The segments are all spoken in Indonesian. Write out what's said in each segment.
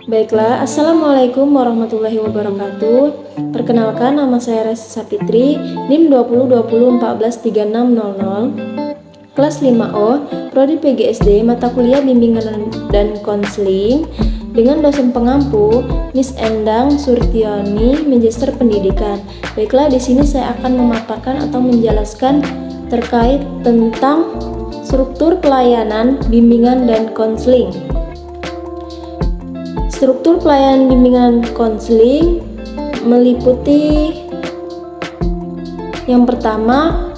Baiklah, Assalamualaikum warahmatullahi wabarakatuh. Perkenalkan, nama saya Resi Sapitri, NIM 2020143600, kelas 5O, Prodi PGSD, mata kuliah bimbingan dan konseling, dengan dosen pengampu Miss Endang Surtioni, Magister Pendidikan. Baiklah, di sini saya akan memaparkan atau menjelaskan terkait tentang struktur pelayanan bimbingan dan konseling. Struktur pelayanan bimbingan konseling meliputi yang pertama,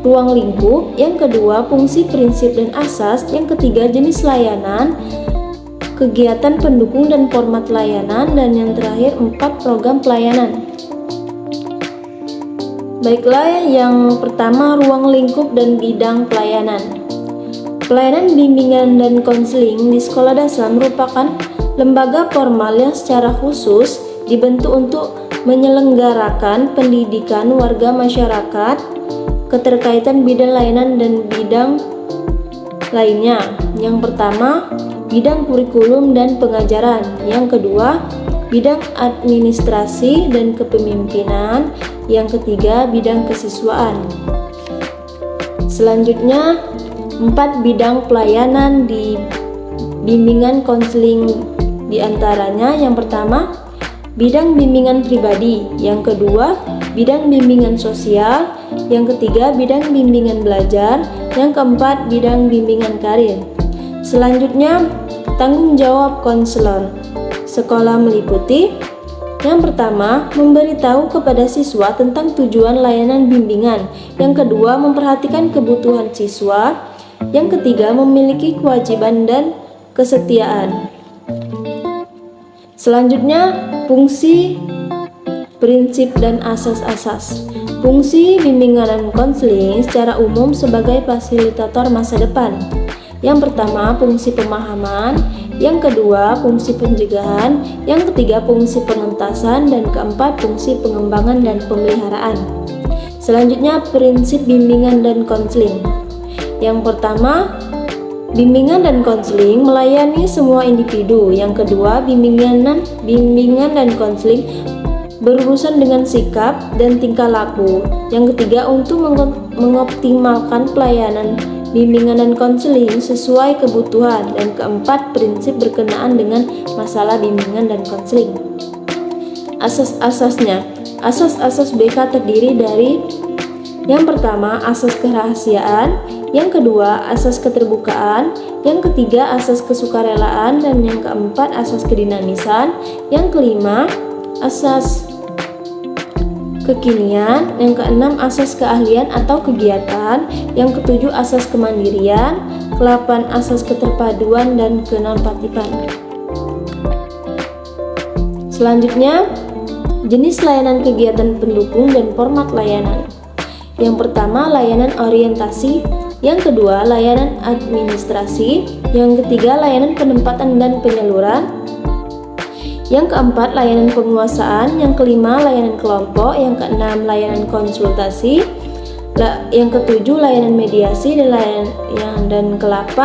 ruang lingkup, yang kedua, fungsi, prinsip, dan asas, yang ketiga, jenis layanan, kegiatan pendukung dan format layanan, dan yang terakhir, 4, program pelayanan. Baiklah, yang pertama, ruang lingkup dan bidang pelayanan. Pelayanan bimbingan dan konseling di sekolah dasar merupakan lembaga formal yang secara khusus dibentuk untuk menyelenggarakan pendidikan warga masyarakat, keterkaitan bidang layanan dan bidang lainnya. Yang pertama, bidang kurikulum dan pengajaran. Yang kedua, bidang administrasi dan kepemimpinan. Yang ketiga, bidang kesiswaan. Selanjutnya, 4 bidang pelayanan di bimbingan konseling, di antaranya yang pertama, bidang bimbingan pribadi, yang kedua, bidang bimbingan sosial, yang ketiga, bidang bimbingan belajar, yang keempat, bidang bimbingan karir. Selanjutnya, tanggung jawab konselor sekolah meliputi yang pertama, memberitahu kepada siswa tentang tujuan layanan bimbingan, yang kedua, memperhatikan kebutuhan siswa, yang ketiga, memiliki kewajiban dan kesetiaan. Selanjutnya, fungsi, prinsip, dan asas-asas. Fungsi bimbingan dan konseling secara umum sebagai fasilitator masa depan. Yang pertama, fungsi pemahaman, yang kedua, fungsi pencegahan, yang ketiga, fungsi pengentasan, dan keempat, fungsi pengembangan dan pemeliharaan. Selanjutnya, prinsip bimbingan dan konseling. Yang pertama, bimbingan dan konseling melayani semua individu. Yang kedua, bimbingan dan konseling berurusan dengan sikap dan tingkah laku. Yang ketiga, untuk mengoptimalkan pelayanan bimbingan dan konseling sesuai kebutuhan. Dan keempat, prinsip berkenaan dengan masalah bimbingan dan konseling. Asas-asasnya. Asas-asas BK terdiri dari yang pertama, asas kerahasiaan, yang kedua, asas keterbukaan, yang ketiga, asas kesukarelaan, dan yang keempat, asas kedinamisan, yang kelima, asas kekinian, yang keenam, asas keahlian atau kegiatan, yang ketujuh, asas kemandirian, ke-8, asas keterpaduan dan kenonaktifan. Selanjutnya, jenis layanan kegiatan pendukung dan format layanan. Yang pertama, layanan orientasi, yang kedua, layanan administrasi, yang ketiga, layanan penempatan dan penyaluran, yang keempat, layanan penguasaan, yang kelima, layanan kelompok, yang keenam, layanan konsultasi, yang ketujuh, layanan mediasi, dan ke-8,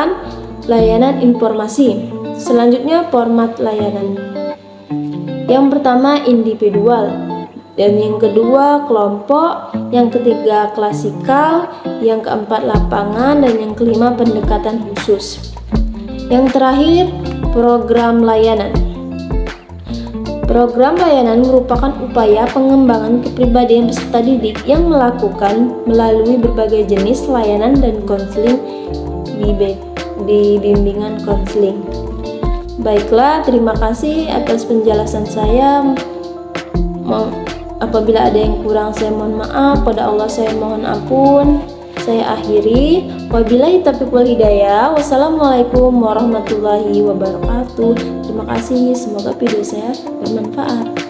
layanan informasi. Selanjutnya, format layanan. Yang pertama, individual, dan yang kedua, kelompok, yang ketiga, klasikal, yang keempat, lapangan, dan yang kelima, pendekatan khusus. Yang terakhir, program layanan. Program layanan merupakan upaya pengembangan kepribadian peserta didik yang melakukan melalui berbagai jenis layanan dan konseling di bimbingan konseling. Baiklah, terima kasih atas penjelasan saya. Apabila ada yang kurang, saya mohon maaf. Pada Allah saya mohon ampun. Saya akhiri. Wabillahi taufiq wal hidayah. Wassalamualaikum warahmatullahi wabarakatuh. Terima kasih. Semoga video saya bermanfaat.